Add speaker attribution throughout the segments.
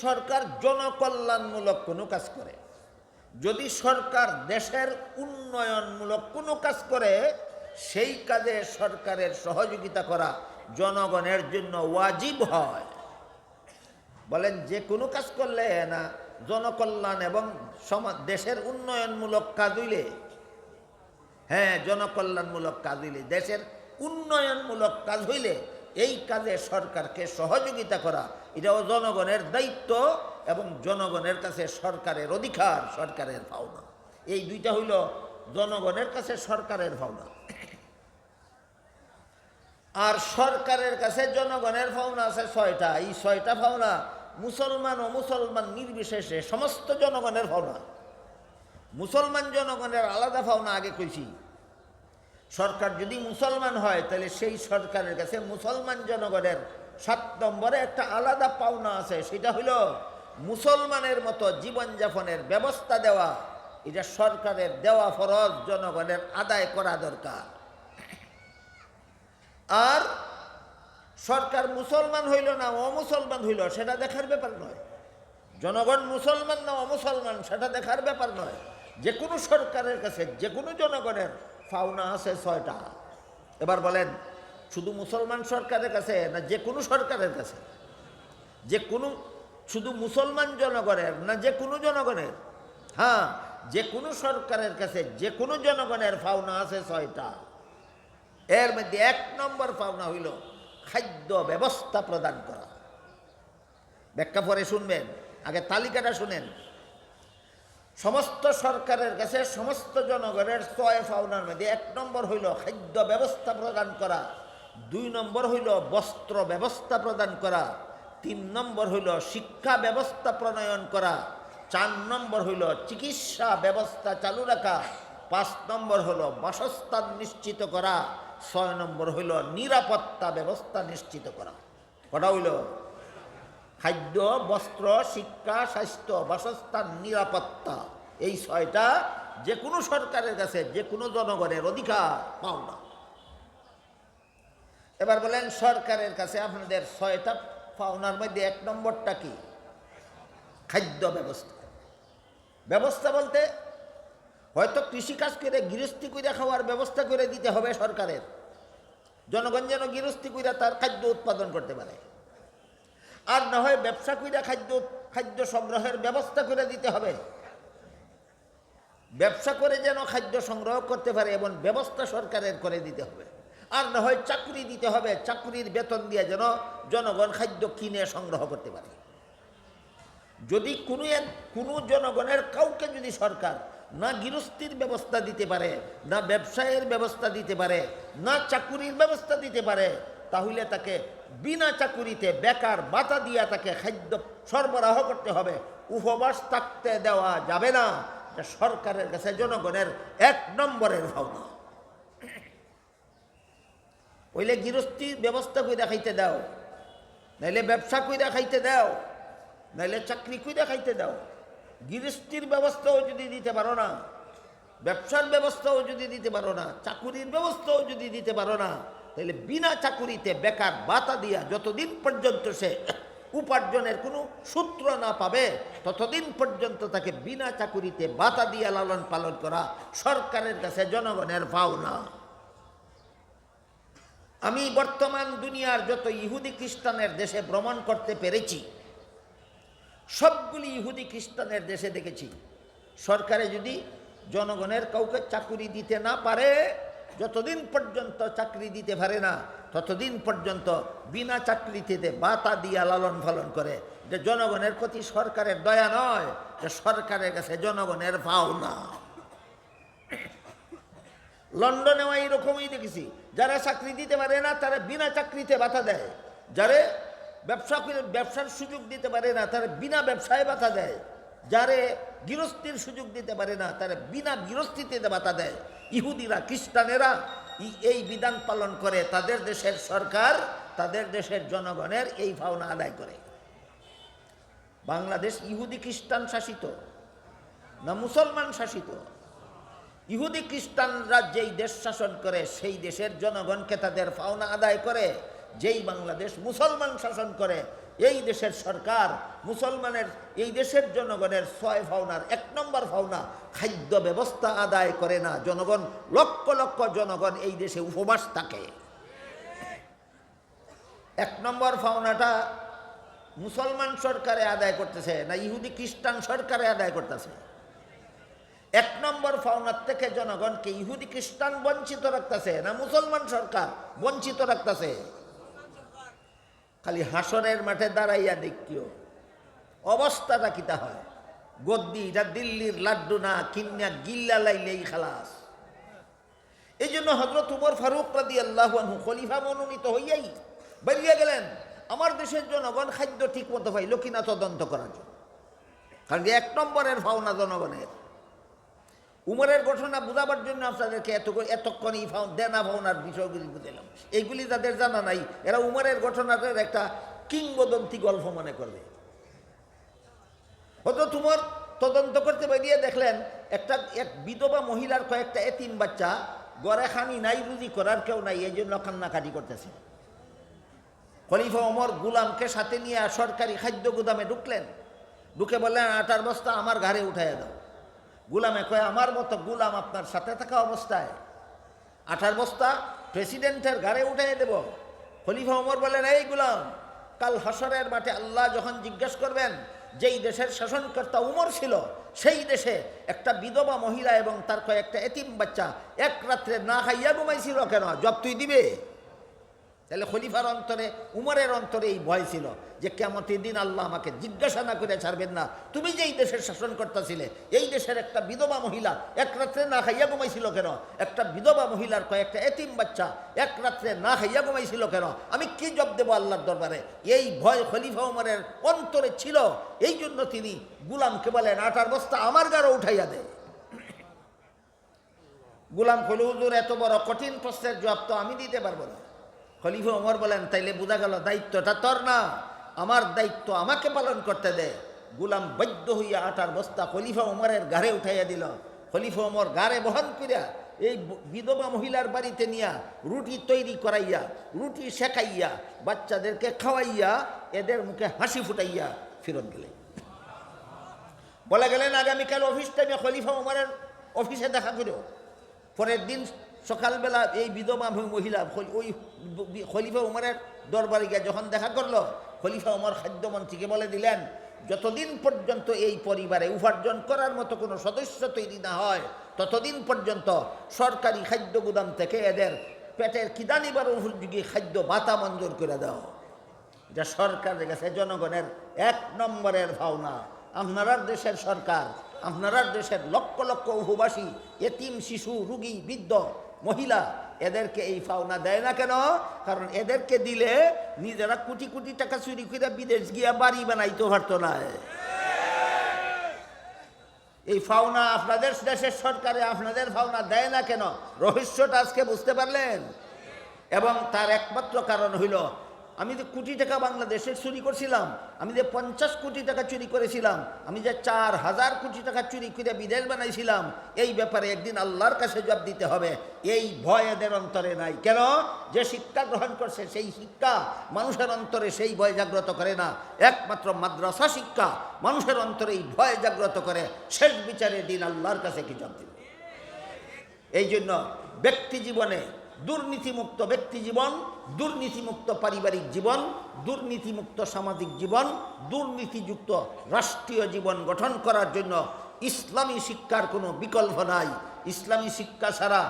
Speaker 1: সরকার জনকল্যাণমূলক কোনো কাজ করে, যদি সরকার দেশের উন্নয়নমূলক কোনো কাজ করে, সেই কাজে সরকারের সহযোগিতা করা জনগণের জন্য ওয়াজিব হয়। বলেন যে কোনো কাজ করলে না জনকল্যাণ এবং দেশের উন্নয়নমূলক কাজ হইলে, হ্যাঁ জনকল্যাণমূলক কাজ হইলে, দেশের উন্নয়নমূলক কাজ হইলে এই কাজে সরকারকে সহযোগিতা করা এটাও জনগণের দায়িত্ব এবং জনগণের কাছে সরকারের অধিকার, সরকারের পাওনা। এই দুইটা হইল জনগণের কাছে সরকারের পাওনা। আর সরকারের কাছে জনগণের পাওনা আছে 6টা। এই 6টা পাওনা মুসলমান ও মুসলমান নির্বিশেষে সমস্ত জনগণের পাওনা। মুসলমান জনগণের আলাদা পাওনা আগে কইছি। সরকার যদি মুসলমান হয় তাহলে সেই সরকারের কাছে মুসলমান জনগণের 7 নম্বরে একটা আলাদা পাওনা আছে, সেটা হইল মুসলমানের মতো জীবনযাপনের ব্যবস্থা দেওয়া। এটা সরকারের দেওয়া ফরজ, জনগণের আদায় করা দরকার। আর সরকার মুসলমান হইল না অমুসলমান হইল সেটা দেখার ব্যাপার নয়, জনগণ মুসলমান না অমুসলমান সেটা দেখার ব্যাপার নয়। যে কোনো সরকারের কাছে যে কোনো জনগণের পাওনা আছে 6টা। এবার বলেন শুধু মুসলমান সরকারের কাছে না যে কোনো সরকারের কাছে? যে কোনো শুধু মুসলমান জনগণের না যে কোনো জনগণের? হ্যাঁ, যে কোনো সরকারের কাছে যে কোনো জনগণের পাওনা আছে 6টা। এর মধ্যে 1 নম্বর পাওনা হইল খাদ্য ব্যবস্থা প্রদান করা। ব্যাখ্যা পরে শুনবেন, আগে তালিকাটা শুনেন। সমস্ত সরকারের কাছে সমস্ত জনগণের 6 পাওনার মধ্যে 1 নম্বর হইল খাদ্য ব্যবস্থা প্রদান করা, 2 নম্বর হইল বস্ত্র ব্যবস্থা প্রদান করা, 3 নম্বর হইল শিক্ষা ব্যবস্থা প্রণয়ন করা, 4 নম্বর হইল চিকিৎসা ব্যবস্থা চালু রাখা, 5 নম্বর হইল বাসস্থান নিশ্চিত করা, 6 নম্বর হইল নিরাপত্তা ব্যবস্থা নিশ্চিত করা। কটা হইল? খাদ্য, বস্ত্র, শিক্ষা, স্বাস্থ্য, বাসস্থান, নিরাপত্তা। এই 6টা যে কোনো সরকারের কাছে যে কোনো জনগণের অধিকার পাওনা। এবার বলেন সরকারের কাছে আপনাদের 6টা পাওনার মধ্যে 1 নম্বরটা কি? খাদ্য ব্যবস্থা। ব্যবস্থা বলতে হয়তো কৃষিকাজ করে গৃহস্থী করে খাওয়ার ব্যবস্থা করে দিতে হবে সরকারের, জনগণ যেন গৃহস্থী করে তার খাদ্য উৎপাদন করতে পারে। আর না হয় ব্যবসা কইরা খাদ্য সংগ্রহের ব্যবস্থা করে দিতে হবে, ব্যবসা করে যেন খাদ্য সংগ্রহ করতে পারে এমন ব্যবস্থা সরকারের করে দিতে হবে। আর না হয় চাকরি দিতে হবে, চাকরির বেতন দিয়ে যেন জনগণ খাদ্য কিনে সংগ্রহ করতে পারে। যদি কোনো জনগণের কাউকে যদি সরকার না গৃহস্থীর ব্যবস্থা দিতে পারে, না ব্যবসায়ের ব্যবস্থা দিতে পারে, না চাকুরির ব্যবস্থা দিতে পারে, তাহলে তাকে বিনা চাকুরিতে বেকার ভাতা দিয়া তাকে খাদ্য সরবরাহ করতে হবে। উপবাস থাকতে দেওয়া যাবে না। সরকারের কাছে জনগণের 1 নম্বরের পাওনা। ওইলে গৃহস্থীর ব্যবস্থা কইরা খাইতে দাও, নাইলে ব্যবসা কইরা খাইতে দাও, নাইলে চাকরি কইরা খাইতে দাও। গৃহস্থীর ব্যবস্থাও যদি দিতে পারো না, ব্যবসার ব্যবস্থাও যদি দিতে পারো না, চাকুরির ব্যবস্থাও যদি দিতে পারো না, তাহলে বিনা চাকুরিতে বেকার ভাতা দিয়া যতদিন পর্যন্ত সে উপার্জনের কোনো সূত্র না পাবে ততদিন পর্যন্ত তাকে বিনা চাকুরিতে ভাতা দিয়া লালন পালন করা সরকারের কাছে জনগণের পাওনা। আমি বর্তমান দুনিয়ার যত ইহুদি খ্রিস্টানের দেশে ভ্রমণ করতে পেরেছি, সবগুলি ইহুদি খ্রিস্টানের দেশে দেখেছি সরকারে যদি জনগণের কাউকে চাকুরি দিতে না পারে, যতদিন পর্যন্ত চাকরি দিতে পারে না ততদিন পর্যন্ত বিনা চাকরিতে ভাতা দিয়া লালন পালন করে। যে জনগণের প্রতি সরকারের দয়া নয়, যে সরকারের কাছে জনগণের পাওনা। লন্ডনেও এইরকমই দেখেছি, যারা চাকরি দিতে পারে না তারা বিনা চাকরিতে ভাতা দেয়, যারা ব্যবসার সুযোগ দিতে পারে না তারা বিনা ব্যবসায় ভাতা দেয়, যারে গৃহস্থীর সুযোগ দিতে পারে না তারা বিনা গৃহস্থিতে ভাতা দেয়। ইহুদিরা খ্রিস্টানেরা এই বিধান পালন করে, তাদের দেশের সরকার তাদের দেশের জনগণের এই পাওনা আদায় করে। বাংলাদেশ ইহুদি খ্রিস্টান শাসিত না মুসলমান শাসিত? ইহুদি খ্রিস্টানরা যেই দেশ শাসন করে সেই দেশের জনগণকে তাদের পাওনা আদায় করে। যেই বাংলাদেশ মুসলমান শাসন করে এই দেশের সরকার মুসলমানের এই দেশের জনগণের 6 পাওনার 1 নম্বর পাওনা খাদ্য ব্যবস্থা আদায় করে না। জনগণ লক্ষ লক্ষ জনগণ এই দেশে উপবাস থাকে। 1 নম্বর পাওনাটা মুসলমান সরকারে আদায় করতেছে না ইহুদি খ্রিস্টান সরকারে আদায় করতেছে? 1 নম্বর পাওনার থেকে জনগণকে ইহুদি খ্রিস্টান বঞ্চিত রাখতেছে না মুসলমান সরকার বঞ্চিত রাখতেছে? খালি হাসরের মাঠে দাঁড়াইয়া দেখিও অবস্থাটা কিতা হয়। গদ্দি এটা দিল্লির লাড্ডু না, কিন্না গিল্লা লাইলেই খালাস। এই জন্য হযরত উমর ফারুক রাদিয়াল্লাহু আনহু খলিফা মনোনীত হইয়াই বেরিয়ে গেলেন আমার দেশের জনগণ খাদ্য ঠিক মতো পাইল কিনা তদন্ত করার জন্য। কারণ 1 নম্বরের পাওনা জনগণের। উমরের ঘটনা বোঝাবার জন্য আপনাদেরকে এতক্ষণ এই দেনা পাওনার বিষয়গুলি বুঝালাম। এইগুলি যাদের জানা নাই এরা উমরের ঘটনাটার একটা কিংবদন্তি গল্প মনে করবে। হযরত উমর তদন্ত করতে বেরিয়ে দেখলেন এক বিধবা মহিলার কয়েকটা এতিম বাচ্চা গড়ে খানি নাই, রুজি করার কেউ নাই, এই জন্য কান্নাকাটি করতেছে। খলিফা ওমর গুলামকে সাথে নিয়ে সরকারি খাদ্য গুদামে ঢুকলেন। ঢুকে বললেন আটার বস্তা আমার ঘাড়ে উঠাইয়া দাও। গুলামে কয় আমার মতো গুলাম আপনার সাথে থাকা অবস্থায় আটার বস্তা প্রেসিডেন্টের ঘাড়ে উঠাইয়া দেব? খলিফা ওমর বললেন এই গুলাম, কাল হাসরের মাঠে আল্লাহ যখন জিজ্ঞেস করবেন যেই দেশের শাসনকর্তা উমর ছিল সেই দেশে একটা বিধবা মহিলা এবং তার কয়েকটা এতিম বাচ্চা 1 রাত্রে না খাইয়া ঘুমাইছিল কেন, জব তুই দিবে? তাহলে খলিফার অন্তরে উমরের অন্তরে এই ভয় ছিল যে কিয়ামতের দিন আল্লাহ আমাকে জিজ্ঞাসা না করে ছাড়বেন না, তুমি যেই দেশের শাসনকর্তা ছিলে এই দেশের একটা বিধবা মহিলা 1 রাত্রে না খাইয়া ঘুমাইছিল কেন, একটা বিধবা মহিলার কয়েকটা এতিম বাচ্চা 1 রাত্রে না খাইয়া ঘুমাইছিল কেন, আমি কি জব দেবো আল্লাহর দরবারে? এই ভয় খলিফা উমরের অন্তরে ছিল। এই জন্য তিনি গুলামকে বলেন আটার বস্তা আমার গাড়ে উঠাইয়া দে। গুলাম কইল হুজুর এত বড় কঠিন প্রশ্নের জবাব তো আমি দিতে পারবো না। খলিফা ওমর বলেন তাইলে বোঝা গেল দায়িত্বটা তোর না, আমার দায়িত্ব আমাকে পালন করতে দে। গুলাম বাধ্য হইয়া আটার বস্তা খলিফা ওমরের ঘাড়ে উঠাইয়া দিল। খলিফা ওমর ঘাড়ে বহন করিয়া এই বিধবা মহিলার বাড়িতে নিয়া রুটি তৈরি করাইয়া রুটি শেখাইয়া বাচ্চাদেরকে খাওয়াইয়া এদের মুখে হাসি ফুটাইয়া ফেরত গেলেন। বলে গেলেন আগামীকাল অফিস টাইমে খলিফা ওমরের অফিসে দেখা করো। পরের দিন সকালবেলা এই বিধবা মহিলা ওই খলিফা উমরের দরবারে গিয়ে যখন দেখা করলো, খলিফা উমর খাদ্যমন্ত্রীকে বলে দিলেন যতদিন পর্যন্ত এই পরিবারে উপার্জন করার মতো কোনো সদস্য তৈরি না হয় ততদিন পর্যন্ত সরকারি খাদ্য গুদাম থেকে এদের পেটের খিদা নিবার উপযোগী খাদ্য ভাতা মঞ্জুর করে দাও। যা সরকারের কাছে জনগণের 1 নম্বরের ভাবনা। আপনারা দেশের সরকার, আপনারা দেশের লক্ষ লক্ষ উপবাসী এতিম শিশু রুগী বৃদ্ধ মহিলা এদেরকে এই পাওনা দেয় না কেন? কারণ এদেরকে দিলে নিজেরা কোটি কোটি টাকা চুরি করে বিদেশ গিয়া বাড়ি বানাইতে পারতো না। এই পাওনা আপনাদের দেশের সরকারে আপনাদের পাওনা দেয় না কেন? রহস্যটা আজকে বুঝতে পারলেন? এবং তার একমাত্র কারণ হইল আমি যে কোটি টাকা বাংলাদেশের চুরি করছিলাম, আমি যে 50 কোটি টাকা চুরি করেছিলাম, আমি যে 4000 কোটি টাকা চুরি করে বিদেশ বানাইছিলাম, এই ব্যাপারে একদিন আল্লাহর কাছে জবাব দিতে হবে। এই ভয় এদের অন্তরে নাই। কেন? যে শিক্ষা গ্রহণ করছে সেই শিক্ষা মানুষের অন্তরে সেই ভয় জাগ্রত করে না। একমাত্র মাদ্রাসা শিক্ষা মানুষের অন্তরে এই ভয় জাগ্রত করে। শেষ বিচারের দিন আল্লাহর কাছে কি জবাব দিবে? এই জন্য ব্যক্তি জীবনে দুর্নীতিমুক্ত ব্যক্তি জীবন, দুর্নীতিমুক্ত পারিবারিক জীবন, দুর্নীতিমুক্ত সামাজিক জীবন, দুর্নীতিযুক্ত রাষ্ট্রীয় জীবন গঠন করার জন্য ইসলামী শিক্ষার কোনো বিকল্প নাই। ইসলামী শিক্ষা ছাড়া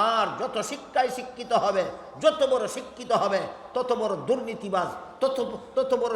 Speaker 1: আর যত শিক্ষায় শিক্ষিত হবে, যত বড় শিক্ষিত হবে তত বড় দুর্নীতিবাজ, তত বড়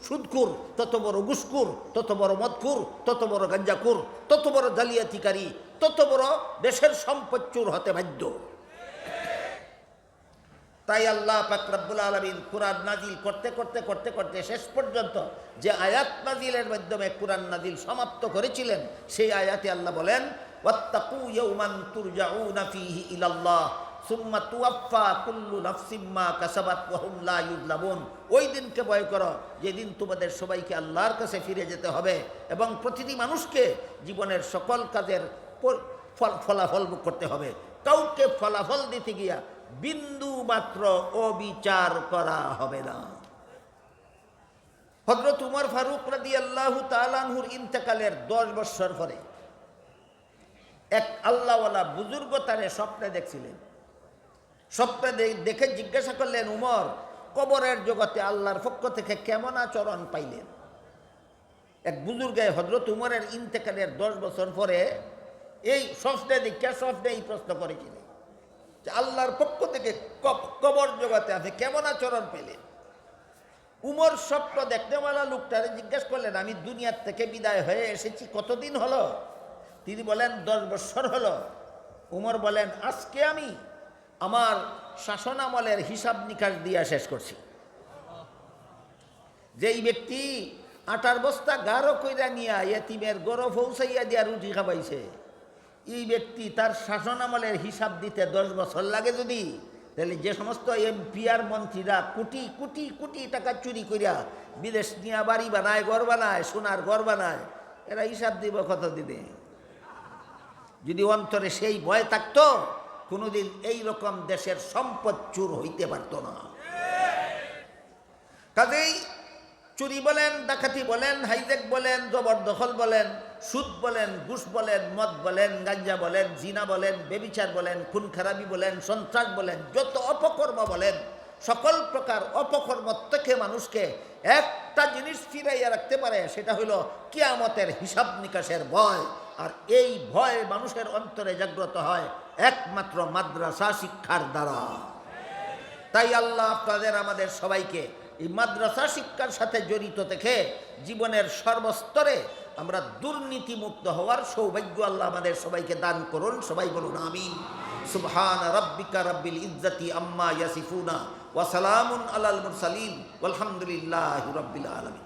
Speaker 1: সুদখোর, তত বড় ঘুষখোর, তত বড় মদখোর, তত বড় গাঞ্জাখোর, তত বড় জালিয়াতিকারী, তত বড় দেশের সম্পদ চোর হতে বাধ্য। তাই আল্লাহ পাক রব্বুল আলামিন কুরআন নাজিল করতে করতে করতে করতে শেষ পর্যন্ত যে আয়াত নাজিলের মাধ্যমে কুরআন নাজিল সমাপ্ত করেছিলেন সেই আয়াতে আল্লাহ বলেন ওয়াত্তাকু ইয়াওমান তুরজাউনা ফীহি ইলাল্লাহ সুম্মা তুওয়াফা কুল্লু নাফসিম মা কাসাবাত ওয়া হুম লা ইউযলামুন। ওই দিনকে ভয় করো যেদিন তোমাদের সবাইকে আল্লাহর কাছে ফিরে যেতে হবে এবং প্রতিটি মানুষকে জীবনের সকল কাজের ফলাফল ভোগ করতে হবে। কাউকে ফলাফল দিতে গিয়া বিন্দু মাত্র অবিচার করা হবে না। হযরত উমর ফারুক রাদিয়াল্লাহু তাআলা আনহুর ইন্তেকালের 10 বছর পরে এক আল্লাহওয়ালা বুজুর্গ তারে স্বপ্নে দেখছিলেন। স্বপ্নে দেখে জিজ্ঞাসা করলেন, উমর, কবরের জগতে আল্লাহর পক্ষ থেকে কেমন আচরণ পাইলেন? এক বুজুর্গে হযরত উমরের ইন্তেকালের 10 বছর পরে এই স্বপ্নে এই প্রশ্ন করেছিলেন যে আল্লাহর পক্ষ থেকে কবর জগতে আপনি কেমন আচরণ পেলেন? উমর স্বপ্ন দেখতেওয়ালা লোকটারে জিজ্ঞাসা করলেন, আমি দুনিয়ার থেকে বিদায় হয়ে এসেছি কতদিন হলো? তিনি বলেন 10 বছর হলো। উমর বলেন, আজকে আমি আমার শাসন আমলের হিসাব নিকাশ দিয়া শেষ করছি। যেই ব্যক্তি আটার বস্তা গাঢ় কইরা নিয়া এতিমের গরো পৌঁছাইয়া দিয়া রুটি খাবাইছে, এই ব্যক্তি তার শাসন আমলের হিসাব দিতে 10 বছর লাগে যদি, তাহলে যে সমস্ত এমপি আর মন্ত্রীরা কোটি কোটি কোটি টাকা চুরি করিয়া বিদেশ নিয়ে বাড়ি বানায়, ঘর বানায়, সোনার ঘর বানায়, এরা হিসাব দিব কত দিনে? যদি অন্তরে সেই ভয় থাকতো, কোনোদিন এই রকম দেশের সম্পদ চুর হইতে পারত না। কাজেই চুরি বলেন, ডাকাতি বলেন, হাইজ্যাক বলেন, জবরদখল বলেন, সুদ বলেন, ঘুষ বলেন, মদ বলেন, গাঞ্জা বলেন, জিনা বলেন, বেবিচার বলেন, খুন খারাপি বলেন, সন্ত্রাস বলেন, যত অপকর্ম বলেন, সকল প্রকার অপকর্ম থেকে মানুষকে একটা জিনিস ফিরাইয়া রাখতে পারে, সেটা হলো কিয়ামতের হিসাব নিকাশের ভয়। আর এই ভয় মানুষের অন্তরে জাগ্রত হয় একমাত্র মাদ্রাসা শিক্ষার দ্বারা। তাই আল্লাহ আপনাদের আমাদের সবাইকে এই মাদ্রাসা শিক্ষার সাথে জড়িত থেকে জীবনের সর্বস্তরে আমরা দুর্নীতিমুক্ত হওয়ার সৌভাগ্য আল্লাহ আমাদের সবাইকে দান করুন। সবাই বলুন আমিন। সুবহান রাব্বিকা রাব্বিল ইজ্জাতি আম্মা ইয়াসিফুনা ওয়া সালামুন আলাল মুরসালিন ওয়ালহামদুলিল্লাহি রাব্বিল আলামিন।